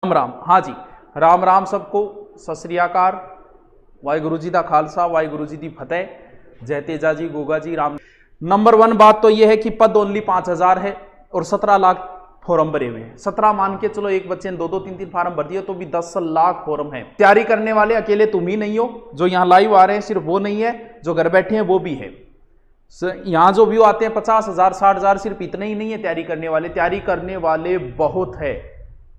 राम राम। हाँ जी, राम राम सबको। सत श्री अकाल। वाहिगुरु जी का खालसा, वाहिगुरु जी की फतेह। जय तेजा जी, गोगा जी, राम। नंबर 1 बात तो यह है कि पद ओनली 5000 है और 17 लाख फॉर्म भरे हुए हैं। 17 मान के चलो, एक बच्चे ने 2-2 3-3 फार्म भर दिए तो भी 10 लाख फॉर्म है। तैयारी करने वाले अकेले तुम ही नहीं हो, जो यहाँ लाइव आ रहे हैं सिर्फ वो नहीं है, जो घर बैठे हैं वो भी है। यहाँ जो व्यू आते हैं 50,000 60,000, सिर्फ इतने ही नहीं है तैयारी करने वाले। तैयारी करने वाले बहुत है,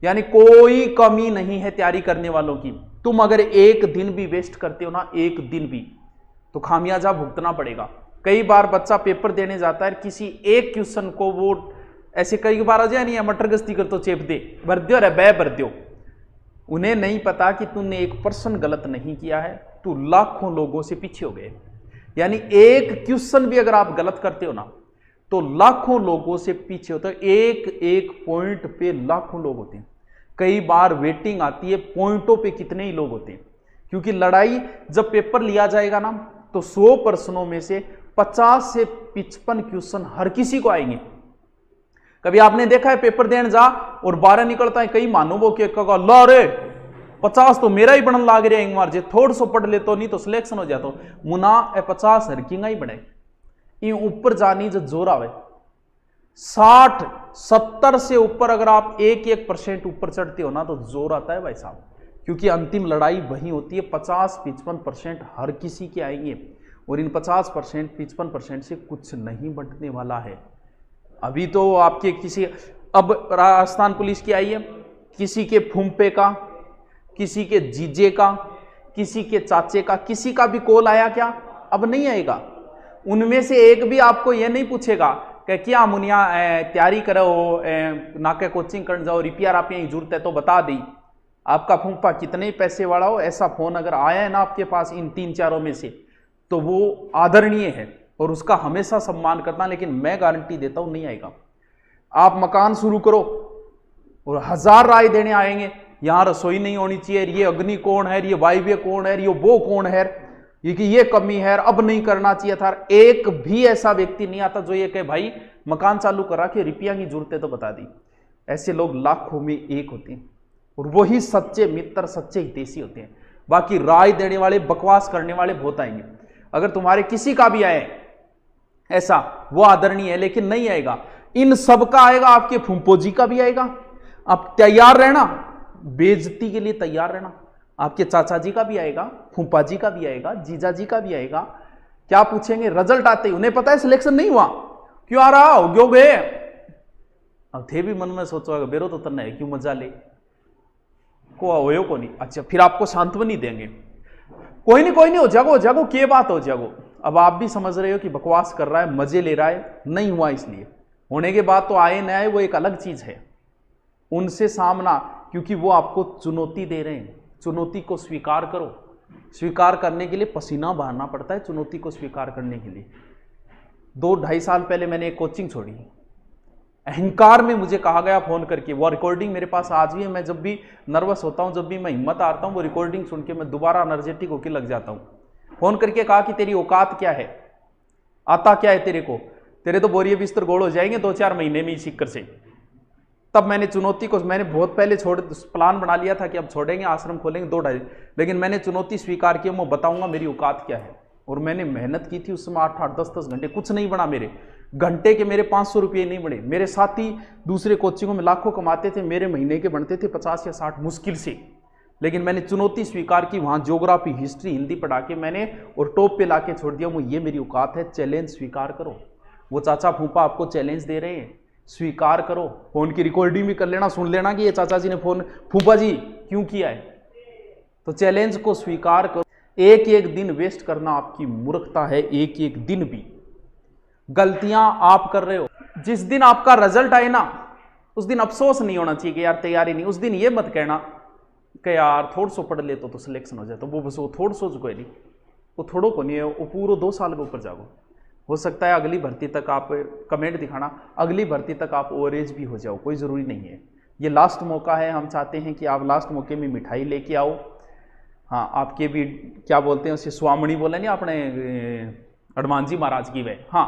यानी कोई कमी नहीं है तैयारी करने वालों की। तुम अगर एक दिन भी वेस्ट करते हो ना, एक दिन भी, तो खामियाजा भुगतना पड़ेगा। कई बार बच्चा पेपर देने जाता है, किसी एक क्वेश्चन को वो ऐसे कई बार आ जाए नहीं है, मटर गश्ती कर तो चेप दे, भर दो रे बै भर दो। उन्हें नहीं पता कि तुमने 1% गलत नहीं किया है, तू लाखों लोगों से पीछे हो गए। यानी एक क्वेश्चन भी अगर आप गलत करते हो ना, तो लाखों लोगों से पीछे होते हो। एक एक पॉइंट पे लाखों लोग होते हैं। कई बार वेटिंग आती है, पॉइंटों पे कितने ही लोग होते हैं। क्योंकि लड़ाई जब पेपर लिया जाएगा ना, तो 100 प्रश्नों में से 50 से 55 क्वेश्चन हर किसी को आएंगे। कभी आपने देखा है पेपर देने जा और 12 निकलता है, कई मानो वो के ला रे 50 तो मेरा ही बनन लाग रहा है, एक बार जे थोड़ा सो पढ़ ले तो नहीं तो सिलेक्शन हो जाता। मुना 50 हरकिंगा ही बने, ये ऊपर जानी जो जोर आवे 60-70 से ऊपर अगर आप 1% ऊपर चढ़ते हो ना, तो जोर आता है भाई साहब। क्योंकि अंतिम लड़ाई वही होती है। 50-55% हर किसी के आएंगे और इन 50% 55% से कुछ नहीं बढ़ने वाला है। अभी तो आपके किसी, अब राजस्थान पुलिस की आई है, किसी के फूंपे का, किसी के जीजे का, किसी के चाचे का, किसी का भी कॉल आया क्या? अब नहीं आएगा। उनमें से एक भी आपको यह नहीं पूछेगा कि क्या मुनिया तैयारी करो, नाके कोचिंग करने जाओ, रिपेयर आप यही जरूरत है तो बता दी। आपका फूंपा कितने पैसे वाला हो, ऐसा फोन अगर आया है ना आपके पास इन 3-4 में से, तो वो आदरणीय है और उसका हमेशा सम्मान करना। लेकिन मैं गारंटी देता हूं नहीं आएगा। आप मकान शुरू करो और 1000 राय देने आएंगे, यहां रसोई नहीं होनी चाहिए, ये अग्नि कौन है, ये वायव्य कौन है, ये वो कौन है, ये कमी है, अब नहीं करना चाहिए था। एक भी ऐसा व्यक्ति नहीं आता जो ये कहे भाई मकान चालू करा के रुपया की जरूरत है तो बता दी। ऐसे लोग लाखों में एक होते हैं और वही सच्चे मित्र, सच्चे हितैषी होते हैं। बाकी राय देने वाले, बकवास करने वाले बहुत आएंगे। अगर तुम्हारे किसी का भी आए ऐसा, वो आदरणीय है, लेकिन नहीं आएगा। इन सब का आएगा, आपके फूंपो जी का भी आएगा। आप तैयार रहना, बेइज्जती के लिए तैयार रहना। आपके चाचा जी का भी आएगा, फूंपा जी का भी आएगा, जीजा जी का भी आएगा। क्या पूछेंगे? रिजल्ट आते ही उन्हें पता है सिलेक्शन नहीं हुआ, क्यों आ रहा हो क्यों गए। अब थे भी मन में सोचो बेरो तो तन्ना है, क्यों मजा ले को हो को नहीं। अच्छा, फिर आपको सांत्वनी देंगे, कोई नहीं हो जागो जागो, के बात हो जागो। अब आप भी समझ रहे हो कि बकवास कर रहा है, मजे ले रहा है, नहीं हुआ इसलिए। होने के बाद तो आए न आए वो एक अलग चीज है। उनसे सामना, क्योंकि वो आपको चुनौती दे रहे हैं। चुनौती को स्वीकार करो। स्वीकार करने के लिए पसीना बहाना पड़ता है, चुनौती को स्वीकार करने के लिए। 2-2.5 साल पहले मैंने एक कोचिंग छोड़ी, अहंकार में मुझे कहा गया फोन करके, वो रिकॉर्डिंग मेरे पास आज भी है। मैं जब भी नर्वस होता हूं, जब भी मैं हिम्मत हारता हूं, वो रिकॉर्डिंग सुन के मैं दोबारा एनर्जेटिक होकर लग जाता हूं। फोन करके कहा कि तेरी औकात क्या है, आता क्या है तेरे को, तेरे तो बोरिए बिस्तर गोल हो जाएंगे 2-4 महीने में इस चक्कर से। तब मैंने चुनौती को, मैंने बहुत पहले प्लान बना लिया था कि अब छोड़ेंगे, आश्रम खोलेंगे 2-2.5, लेकिन मैंने चुनौती स्वीकार की, मैं बताऊंगा मेरी औकात क्या है। और मैंने मेहनत की थी उस समय 8-8 10-10 घंटे। कुछ नहीं बना मेरे घंटे के, मेरे 500 रुपये नहीं बने। मेरे साथी दूसरे कोचिंगों में लाखों कमाते थे, मेरे महीने के बनते थे 50 या 60 मुश्किल से। लेकिन मैंने चुनौती स्वीकार की, वहां ज्योग्राफी, हिस्ट्री, हिंदी पढ़ा के मैंने और टॉप पे लाके छोड़ दिया। वो ये मेरी औकात है, चैलेंज स्वीकार करो। वो चाचा फूफा आपको चैलेंज दे रहे हैं, स्वीकार करो। फोन की रिकॉर्डिंग भी कर लेना, सुन लेना कि ये चाचा जी ने फोन फूफा जी क्यों किया है। तो चैलेंज को स्वीकार करो। एक एक दिन वेस्ट करना आपकी मूर्खता है। एक एक दिन भी गलतियां आप कर रहे हो। जिस दिन आपका रिजल्ट आए ना, उस दिन अफसोस नहीं होना चाहिए कि यार तैयारी नहीं। उस दिन ये मत कहना कि यार थोड़ा सो पढ़ ले तो सिलेक्शन हो जाए। तो वो बस वो थोड़ा सो कोई नहीं, वो थोड़ो को नहीं है, वो पूरा 2 साल के ऊपर जाओ। हो सकता है अगली भर्ती तक आप कमेंट दिखाना, अगली भर्ती तक आप ओवरेज भी हो जाओ, कोई ज़रूरी नहीं है। ये लास्ट मौका है। हम चाहते हैं कि आप लास्ट मौके में मिठाई लेके आओ। हाँ, आपके भी क्या बोलते हैं उसे, स्वामणी बोले नहीं अपने हनुमान जी महाराज की वे, हाँ